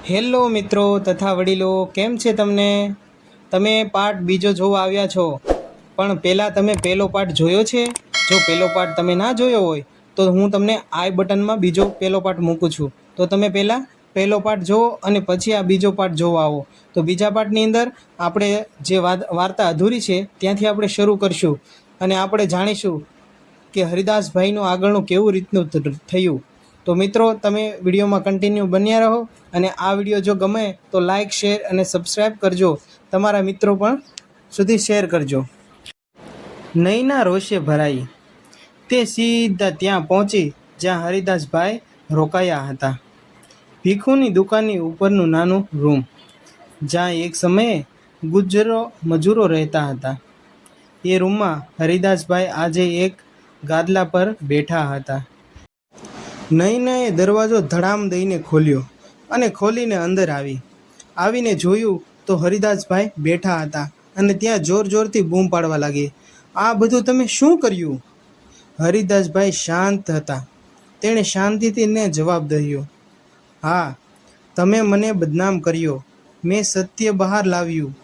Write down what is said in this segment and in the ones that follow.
Hello મિત્રો તથા વડીલો, કેમ છે તમને? તમે પાર્ટ બીજો જોવા આવ્યા છો, પણ પહેલાં તમે પહેલો પાર્ટ જોયો છે? જો પહેલો પાર્ટ તમે ના જોયો હોય તો હું તમને આઈ બટનમાં બીજો પહેલો પાર્ટ મૂકું છું, તો તમે પહેલાં પહેલો પાર્ટ જુઓ અને પછી આ બીજો પાર્ટ જોવા આવો. તો બીજા પાર્ટની અંદર આપણે જે વાર્તા અધૂરી છે ત્યાંથી આપણે શરૂ કરશું અને આપણે જાણીશું કે હરિદાસભાઈનું આગળનું કેવું રીતનું થયું. તો મિત્રો, તમે વિડીયોમાં કન્ટિન્યુ બન્યા રહો અને આ વિડીયો જો ગમે તો લાઈક, શેર અને સબસ્ક્રાઈબ કરજો. તમારા મિત્રો પણ સુધી શેર કરજો. નૈના રોષે ભરાઈ. તે સીધા ત્યાં પહોંચી જ્યાં હરિદાસભાઈ રોકાયા હતા. ભીખુની દુકાનની ઉપરનું નાનું રૂમ, જ્યાં એક સમયે ગુજ્જરો મજૂરો રહેતા હતા. એ રૂમમાં હરિદાસભાઈ આજે એક ગાદલા પર બેઠા હતા. નૈનાએ દરવાજો ધડામ દઈને ખોલ્યો અને ખોલીને અંદર આવીને જોયું તો હરિદાસભાઈ બેઠા હતા અને ત્યાં જોર જોરથી બૂમ પાડવા લાગી. આ બધું તમે શું કર્યું? હરિદાસભાઈ શાંત હતા. તેણે શાંતિથી ને જવાબ દયો, હા, તમે મને બદનામ કર્યો, મેં સત્ય બહાર લાવ્યું.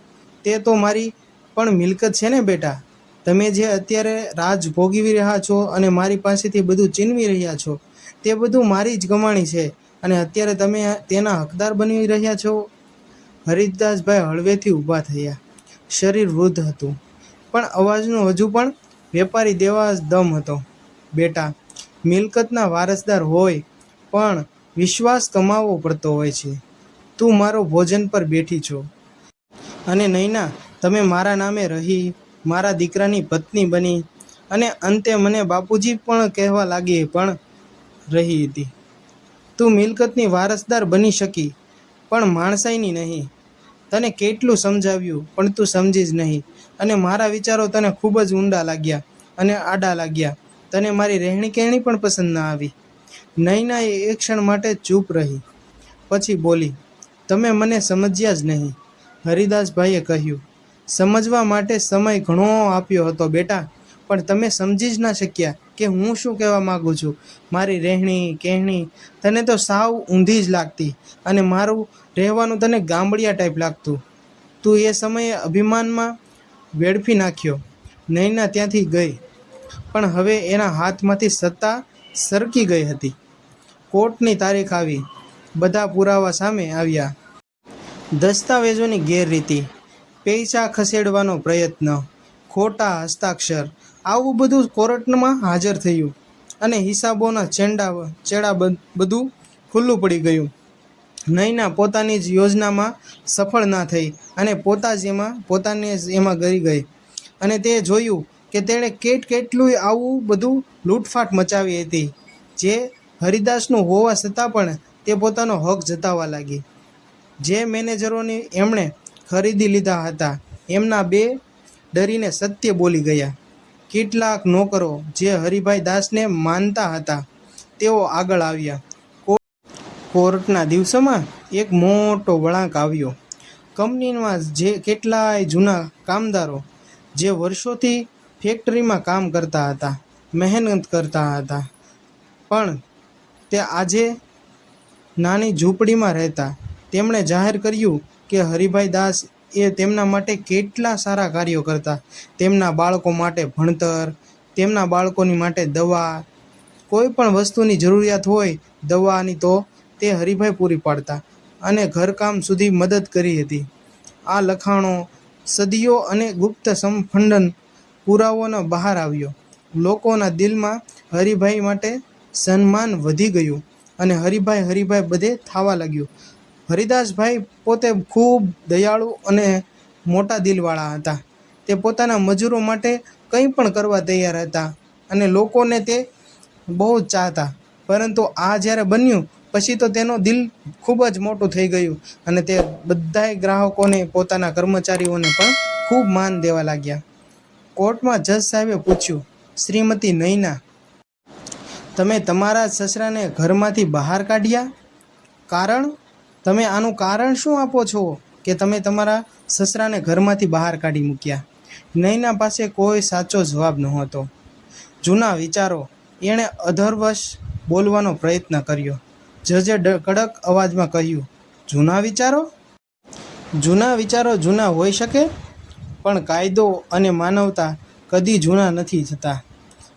તે તો મારી પણ મિલકત છે ને બેટા. તમે જે અત્યારે રાજ ભોગવી રહ્યા છો અને મારી પાસેથી બધું છીનવી રહ્યા છો, તે બધું મારી જ કમાણી છે અને અત્યારે તમે તેના હકદાર બની રહ્યા છો. હરિદાસભાઈ હળવેથી ઊભા થયા. શરીર વૃદ્ધ હતું, પણ અવાજનો હજુ પણ વેપારી દેવા દમ હતો. બેટા, મિલકતના વારસદાર હોય પણ વિશ્વાસ કમાવવો પડતો હોય છે. તું મારો ભોજન પર બેઠી છો અને નૈના, તમે મારા નામે રહી, મારા દીકરાની પત્ની બની અને અંતે મને બાપુજી પણ કહેવા લાગી પણ રહી હતી. તું મિલકતની વારસદાર બની શકી, પણ માણસાઈની નહીં. તને કેટલું સમજાવ્યું પણ તું સમજી જ નહીં અને મારા વિચારો તને ખૂબ જ ઊંડા લાગ્યા અને આડા લાગ્યા. તને મારી રહેણી કહેણી પણ પસંદ ના આવી. નૈનાએ એક ક્ષણ માટે ચૂપ રહી, પછી બોલી, તમે મને સમજ્યા જ નહીં. હરિદાસભાઈએ કહ્યું, સમજવા માટે સમય ઘણો આપ્યો હતો બેટા, પણ તમે સમજી જ ના શક્યા કે હું શું કહેવા માગું છું. મારી રહેણી કહેણી તને તો સાવ ઊંધી જ લાગતી અને મારું રહેવાનું તને ગામડિયા ટાઈપ લાગતું. તું એ સમયે અભિમાનમાં વેડફી નાખ્યો. નૈના ત્યાંથી ગઈ, પણ હવે એના હાથમાંથી સત્તા સરકી ગઈ હતી. કોર્ટની તારીખ આવી, બધા પુરાવા સામે આવ્યા. દસ્તાવેજોની ગેરરીતિ, પૈસા ખસેડવાનો પ્રયત્ન, ખોટા હસ્તાક્ષર, આવું બધું કોર્ટમાં હાજર થયું અને હિસાબોના ચેડા બધું ખુલ્લું પડી ગયું. નૈના પોતાની જ યોજનામાં સફળ ના થઈ અને પોતાને એમાં ગરી ગઈ અને તે જોયું કે તેણે કેટલું આવું બધું લૂંટફાટ મચાવી હતી. જે હરિદાસનું હોવા છતાં પણ તે પોતાનો હક જતાવવા લાગી. જે મેનેજરોની એમણે ખરીદી લીધા હતા, એમના બે ડરીને સત્ય બોલી ગયા. કેટલાક નોકરો જે હરિભાઈ દાસને માનતા હતા, તેઓ આગળ આવ્યા. કોર્ટના દિવસોમાં એક મોટો વળાંક આવ્યો. કંપનીમાં જે કેટલાય જૂના કામદારો જે વર્ષોથી ફેક્ટરીમાં કામ કરતા હતા, મહેનત કરતા હતા, પણ તે આજે નાની ઝૂંપડીમાં રહેતા, તેમણે જાહેર કર્યું કે હરિભાઈ દાસ એ તેમના માટે કેટલા સારા કાર્યો કરતા. તેમના બાળકો માટે ભણતર, તેમના બાળકોની માટે દવા, કોઈ પણ વસ્તુની જરૂરિયાત હોય દવાની, તો તે હરિભાઈ પૂરી પાડતા અને ઘરકામ સુધી મદદ કરી હતી. આ લખાણો, સદીઓ અને ગુપ્ત સંફંડન પુરાવોનો બહાર આવ્યો. લોકોના દિલમાં હરિભાઈ માટે સન્માન વધી ગયું અને હરિભાઈ બધે થવા લાગ્યું. હરિદાસભાઈ પોતે ખૂબ દયાળુ અને મોટા દિલવાળા હતા. તે પોતાના મજૂરો માટે કંઈ પણ કરવા તૈયાર હતા અને લોકોને તે બહુ જ ચાહતા. પરંતુ આ જ્યારે બન્યું પછી તો તેનો દિલ ખૂબ જ મોટું થઈ ગયું અને તે બધાય ગ્રાહકોને, પોતાના કર્મચારીઓને પણ ખૂબ માન દેવા લાગ્યા. કોર્ટમાં જજ સાહેબે પૂછ્યું, શ્રીમતી નૈના, તમે તમારા સસરાને ઘરમાંથી બહાર કાઢ્યા, કારણ? તમે આનું કારણ શું આપો છો કે તમે તમારા સસરાને ઘરમાંથી બહાર કાઢી મૂક્યા? નૈના પાસે કોઈ સાચો જવાબ નહોતો. જૂના વિચારો. એણે અધરવશ બોલવાનો પ્રયત્ન કર્યો. જજે કડક અવાજમાં કહ્યું, જૂના વિચારો? જૂના વિચારો જૂના હોઈ શકે, પણ કાયદો અને માનવતા કદી જૂના નથી થતા.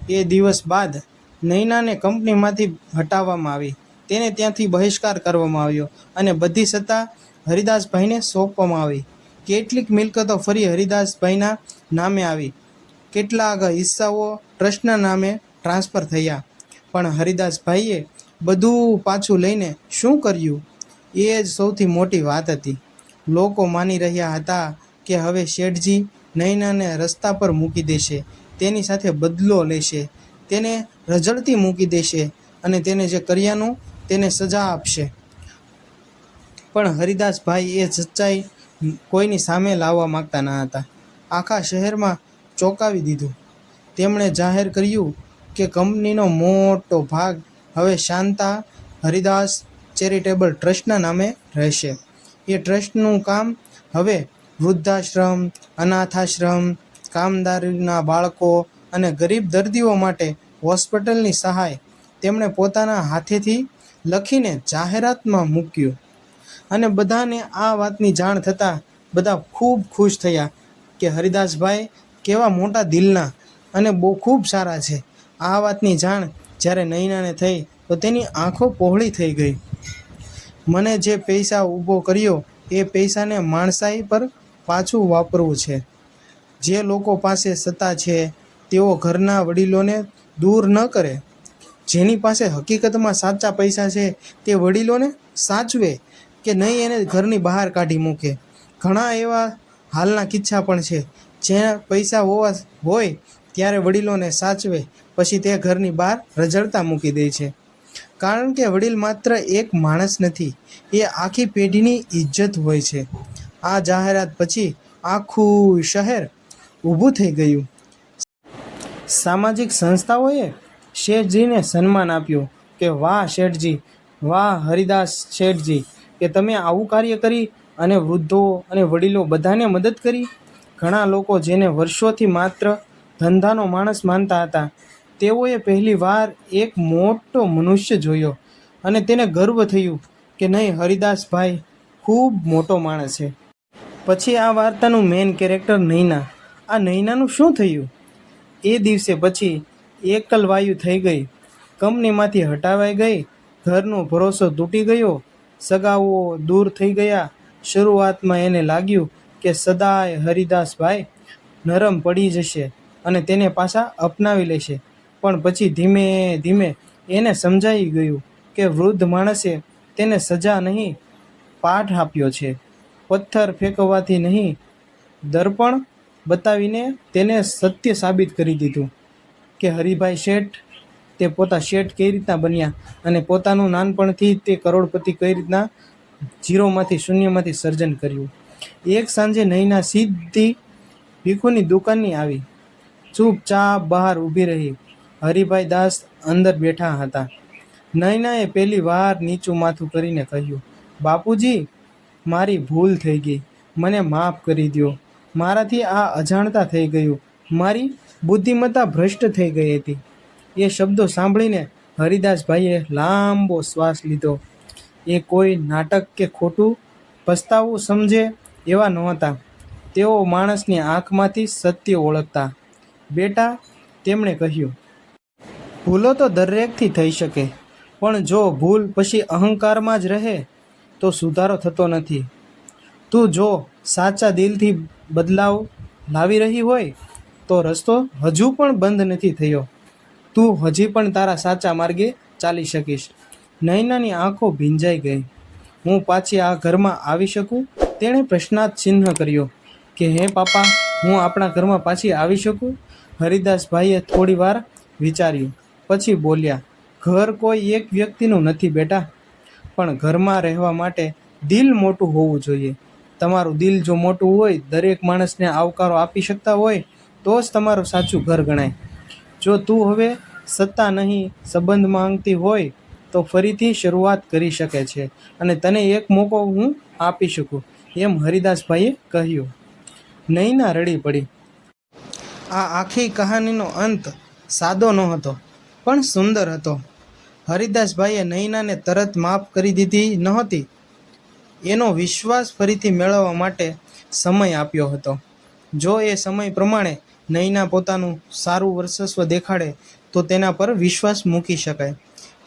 એ દિવસ બાદ નૈનાને કંપનીમાંથી હટાવવામાં આવી. તેને ત્યાંથી બહિષ્કાર કરવામાં આવ્યો અને બધી સત્તા હરિદાસભાઈને સોંપવામાં આવી. કેટલીક મિલકતો ફરી હરિદાસભાઈના નામે આવી. કેટલાક હિસ્સાઓ ટ્રસ્ટના નામે ટ્રાન્સફર થયા. પણ હરિદાસભાઈએ બધું પાછું લઈને શું કર્યું? એ જ સૌથી મોટી વાત હતી. લોકો માની રહ્યા હતા કે હવે શેઠજી નૈનાને રસ્તા પર મૂકી દેશે, તેની સાથે બદલો લેશે, તેને રઝળતી મૂકી દેશે અને તેને જે કર્યાનું તેને સજા આપશે. પણ હરિદાસભાઈ એ સચ્ચાઈ કોઈની સામે લાવવા માંગતા ન હતા. આખા શહેરમાં ચોંકાવી દીધું. તેમણે જાહેર કર્યું કે કંપનીનો મોટો ભાગ હવે શાંતા હરિદાસ ચેરિટેબલ ટ્રસ્ટના નામે રહેશે. એ ટ્રસ્ટનું કામ હવે વૃદ્ધાશ્રમ, અનાથાશ્રમ, કામદારના બાળકો અને ગરીબ દર્દીઓ માટે હોસ્પિટલની સહાય તેમણે પોતાના હાથેથી લખીને જાહેરાતમાં મૂક્યું. અને બધાને આ વાતની જાણ થતાં બધા ખૂબ ખુશ થયા કે હરિદાસભાઈ કેવા મોટા દિલના અને બહુ ખૂબ સારા છે. આ વાતની જાણ જ્યારે નૈનાને થઈ તો તેની આંખો પહોળી થઈ ગઈ. મને જે પૈસા ઊભો કર્યો એ પૈસાને માણસાઈ પર પાછું વાપરવું છે. જે લોકો પાસે સત્તા છે તેઓ ઘરના વડીલોને દૂર ન કરે. જેની પાસે હકીકતમાં સાચા પૈસા છે તે વડીલોને સાચવે કે નહીં એને ઘરની બહાર કાઢી મૂકે. ઘણા એવા હાલના કિસ્સા પણ છે જ્યાં પૈસા હોય ત્યારે વડીલોને સાચવે, પછી તે ઘરની બહાર રઝળતા મૂકી દે છે. કારણ કે વડીલ માત્ર એક માણસ નથી, એ આખી પેઢીની ઇજ્જત હોય છે. આ જાહેરાત પછી આખું શહેર ઊભું થઈ ગયું. સામાજિક સંસ્થાઓએ શેઠજીને સન્માન આપ્યું કે વાહ શેઠજી, વાહ હરિદાસ શેઠજી, કે તમે આવું કાર્ય કરી અને વૃદ્ધો અને વડીલો બધાને મદદ કરી. ઘણા લોકો જેને વર્ષોથી માત્ર ધંધાનો માણસ માનતા હતા, તેઓએ પહેલી વાર એક મોટો મનુષ્ય જોયો અને તેને ગર્વ થયું કે નહીં, હરિદાસભાઈ ખૂબ મોટો માણસ છે. પછી આ વાર્તાનું મેઇન કેરેક્ટર નૈના. આ નૈનાનું શું થયું? એ દિવસે પછી એકલવાયુ થઈ ગઈ, કંપનીમાંથી હટાવાઈ ગઈ, ઘરનો ભરોસો તૂટી ગયો, સગાઓ દૂર થઈ ગયા. શરૂઆતમાં એને લાગ્યું કે સદાય હરિદાસભાઈ નરમ પડી જશે અને તેને પાછા અપનાવી લેશે. પણ પછી ધીમે ધીમે એને સમજાઈ ગયું કે વૃદ્ધ માણસે તેને સજા નહીં, પાઠ આપ્યો છે. પથ્થર ફેંકવાથી નહીં, દર્પણ બતાવીને તેને સત્ય સાબિત કરી દીધું કે હરિભાઈ શેઠ તે પોતા શેઠ કઈ રીતના બન્યા અને પોતાનું નાનપણથી તે કરોડપતિ કઈ રીતના ઝીરોમાંથી શૂન્યમાંથી સર્જન કર્યું. એક સાંજે નૈના સીધી ભીખુની દુકાનની આવી, ચૂપચાપ બહાર ઊભી રહી. હરિભાઈ દાસ અંદર બેઠા હતા. નૈનાએ પહેલી વાર નીચું માથું કરીને કહ્યું, બાપુજી, મારી ભૂલ થઈ ગઈ, મને માફ કરી દ્યો. મારાથી આ અજાણતા થઈ ગયું, મારી બુદ્ધિમત્તા ભ્રષ્ટ થઈ ગઈ હતી. એ શબ્દો સાંભળીને હરિદાસભાઈએ લાંબો શ્વાસ લીધો. એ કોઈ નાટક કે ખોટું પસ્તાવું સમજે એવા નહોતા. તેઓ માણસની આંખમાંથી સત્ય ઓળખતા. બેટા, તેમણે કહ્યું, ભૂલો તો દરેકથી થઈ શકે, પણ જો ભૂલ પછી અહંકારમાં જ રહે તો સુધારો થતો નથી. તું જો સાચા દિલથી બદલાવ લાવી રહી હોય તો રસ્તો હજુ પણ બંધ નથી થયો. તું હજી પણ તારા સાચા માર્ગે ચાલી શકીશ. નૈનાની આંખો ભીંજાઈ ગઈ. હું પાછી આ ઘરમાં આવી શકું? તેણે પ્રશ્નાર્થ ચિહ્ન કર્યો કે હે પાપા, હું આપણા ઘરમાં પાછી આવી શકું? હરિદાસભાઈએ થોડી વાર વિચાર્યું, પછી બોલ્યા, ઘર કોઈ એક વ્યક્તિનું નથી બેટા, પણ ઘરમાં રહેવા માટે દિલ મોટું હોવું જોઈએ. તમારું દિલ જો મોટું હોય, દરેક માણસને આવકારો આપી શકતા હોય, તો જ તમારું સાચું ઘર ગણાય. જો તું હવે સત્તા નહીં, સંબંધ માંગતી હોય તો ફરીથી શરૂઆત કરી શકે છે અને તને એક મોકો હું આપી શકું, એમ હરિદાસભાઈએ કહ્યું. નૈના રડી પડી. આ આખી કહાનીનો અંત સાદો નહોતો, પણ સુંદર હતો. હરિદાસભાઈએ નૈનાને તરત માફ કરી દીધી નહોતી. એનો વિશ્વાસ ફરીથી મેળવવા માટે સમય આપ્યો હતો. જો એ સમય પ્રમાણે નૈના પોતાનું સારું વર્ચસ્વ દેખાડે તો તેના પર વિશ્વાસ મૂકી શકાય.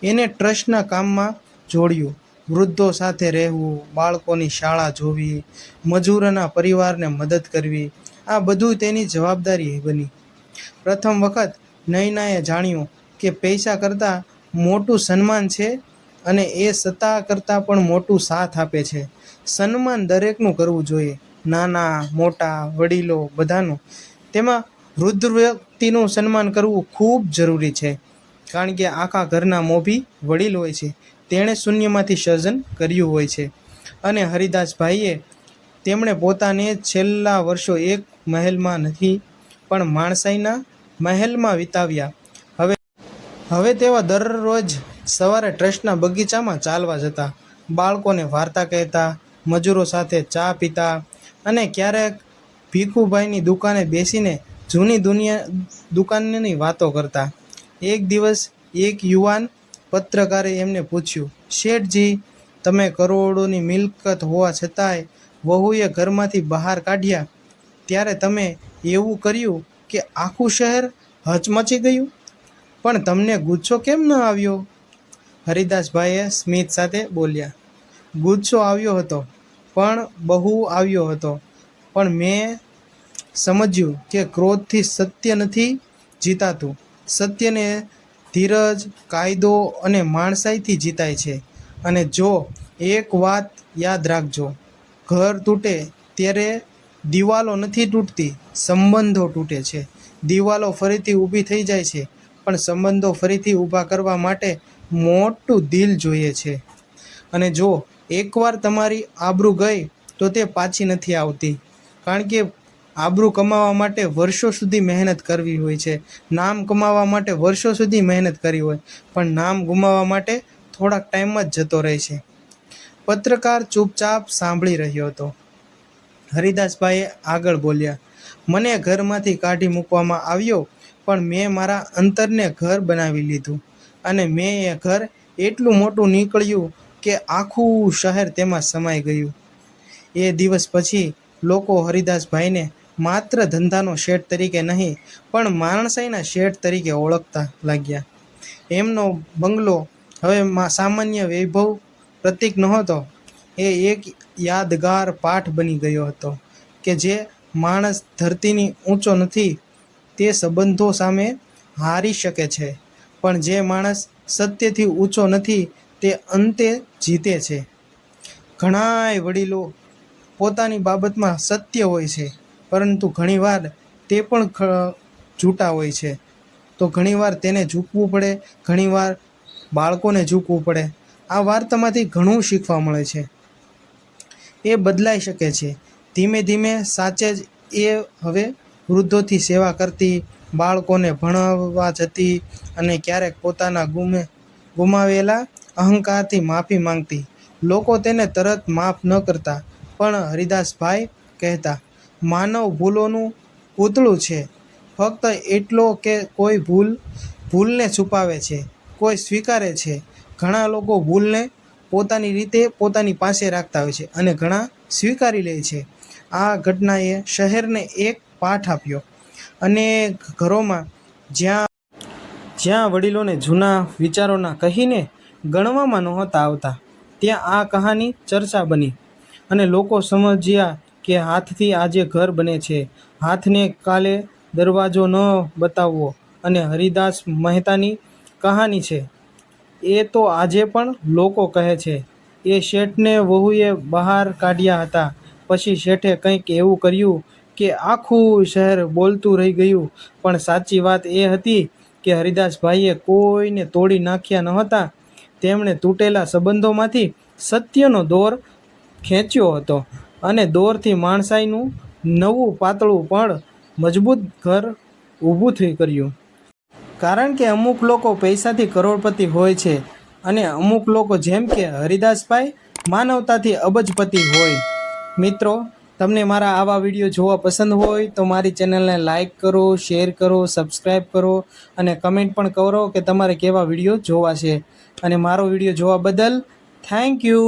એને ટ્રસ્ટના કામમાં જોડ્યું. વૃદ્ધો સાથે રહેવું, બાળકોની શાળા જોવી, મજૂરોના પરિવારને મદદ કરવી, આ બધું તેની જવાબદારી બની. પ્રથમ વખત નૈનાએ જાણ્યું કે પૈસા કરતાં મોટું સન્માન છે અને એ સત્તા કરતાં પણ મોટું સાથ આપે છે. સન્માન દરેકનું કરવું જોઈએ, નાના મોટા વડીલો બધાનું. તેમાં વૃદ્ધ વ્યક્તિનું સન્માન કરવું ખૂબ જરૂરી છે, કારણ કે આખા ઘરના મોભી વડીલ હોય છે. તેણે શૂન્યમાંથી સર્જન કર્યું હોય છે. અને હરિદાસભાઈએ તેમણે પોતાને છેલ્લા વર્ષો એક મહેલમાં નથી પણ માણસાઈના મહેલમાં વિતાવ્યા. હવે તેઓ દરરોજ સવારે ટ્રસ્ટના બગીચામાં ચાલવા જતા, બાળકોને વાર્તા કહેતા, મજૂરો સાથે ચા પીતા અને ક્યારેક ભીખુભાઈની દુકાને બેસીને જૂની દુકાનની વાતો કરતા. એક દિવસ એક યુવાન પત્રકારે એમને પૂછ્યું, શેઠજી, તમે કરોડોની મિલકત હોવા છતાંય વહુએ ઘરમાંથી બહાર કાઢ્યા, ત્યારે તમે એવું કર્યું કે આખું શહેર હચમચી ગયું, પણ તમને ગુસ્સો કેમ ન આવ્યો? હરિદાસભાઈએ સ્મિત સાથે બોલ્યા, ગુસ્સો આવ્યો હતો, પણ બહુ આવ્યો હતો. પણ મેં સમજ્યું કે ક્રોધથી સત્ય નથી જીતાતું. સત્યને ધીરજ, કાયદો અને માણસાઈથી જીતાય છે. અને જો એક વાત યાદ રાખજો, ઘર તૂટે ત્યારે દિવાલો નથી તૂટતી, સંબંધો તૂટે છે. દિવાલો ફરીથી ઊભી થઈ જાય છે, પણ સંબંધો ફરીથી ઊભા કરવા માટે મોટું દિલ જોઈએ છે. અને જો એકવાર તમારી આબરૂ ગઈ તો તે પાછી નથી આવતી, કારણ કે આબરૂ કમાવા માટે વર્ષો સુધી મહેનત કરવી હોય છે. નામ કમાવા માટે વર્ષો સુધી મહેનત કરી હોય, પણ નામ ગુમાવવા માટે થોડાક ટાઈમમાં જ જતો રહે છે. પત્રકાર ચૂપચાપ સાંભળી રહ્યો હતો. હરિદાસભાઈએ આગળ બોલ્યા, મને ઘરમાંથી કાઢી મૂકવામાં આવ્યો, પણ મેં મારા અંતરને ઘર બનાવી લીધું. અને મેં એ ઘર એટલું મોટું નીકળ્યું કે આખું શહેર તેમાં સમાઈ ગયું. એ દિવસ પછી લોકો હરિદાસભાઈને માત્ર ધંધાનો શેઠ તરીકે નહીં, પણ માણસાઈના શેઠ તરીકે ઓળખતા લાગ્યા. એમનો બંગલો હવે સામાન્ય વૈભવ પ્રતીક નહોતો, એ એક યાદગાર પાઠ બની ગયો હતો કે જે માણસ ધરતીની ઊંચો નથી તે સંબંધો સામે હારી શકે છે, પણ જે માણસ સત્યથી ઊંચો નથી તે અંતે જીતે છે. ઘણાય વડીલો પોતાની બાબતમાં સત્ય હોય છે, પરંતુ ઘણીવાર તે પણ જૂઠા હોય છે. તો ઘણીવાર તેને ઝૂકવું પડે, ઘણીવાર બાળકોને ઝૂકવું પડે. આ વાર્તામાંથી ઘણું શીખવા મળે છે. એ બદલાઈ શકે છે. ધીમે ધીમે સાચે જ એ હવે વૃદ્ધોથી સેવા કરતી, બાળકોને ભણાવવા જતી અને ક્યારેક પોતાના ગુમાવેલા અહંકારથી માફી માંગતી. લોકો તેને તરત માફ ન કરતા, પણ હરિદાસભાઈ કહેતા, માનવ ભૂલોનું પૂતળું છે. ફક્ત એટલો કે કોઈ ભૂલને છુપાવે છે, કોઈ સ્વીકારે છે. ઘણા લોકો ભૂલને પોતાની રીતે પોતાની પાસે રાખતા હોય છે અને ઘણા સ્વીકારી લે છે. આ ઘટનાએ શહેરને એક પાઠ આપ્યો. અનેક ઘરોમાં જ્યાં વડીલોને જૂના વિચારોના કહીને ગણવામાં નહોતા આવતા, ત્યાં આ કહાની ચર્ચા બની અને લોકો સમજ્યા કે હાથથી આજે ઘર બને છે, હાથને કાલે દરવાજો ન બતાવવો. અને હરિદાસ મહેતાની કહાની છે એ તો આજે પણ લોકો કહે છે. એ શેઠને વહુએ બહાર કાઢ્યા હતા, પછી શેઠે કંઈક એવું કર્યું કે આખું શહેર બોલતું રહી ગયું. પણ સાચી વાત એ હતી કે હરિદાસભાઈએ કોઈને તોડી નાખ્યા નહોતા, તેમણે તૂટેલા સંબંધોમાંથી સત્યનો દોર ખેંચ્યો હતો અને દોરથી માણસાઈનું નવું પાતળું પણ મજબૂત ઘર ઊભું કર્યું. કારણ કે અમુક લોકો પૈસાથી કરોડપતિ હોય છે અને અમુક લોકો જેમ કે હરિદાસભાઈ માનવતાથી અબજપતિ હોય. મિત્રો, તમને મારા આવા વિડીયો જોવા પસંદ હોય તો મારી ચેનલને લાઈક કરો, શેર કરો, સબસ્ક્રાઈબ કરો અને કમેન્ટ પણ કરો કે તમારે કેવા વિડીયો જોવા છે. અને મારો વિડીયો જોવા બદલ થેન્ક યુ.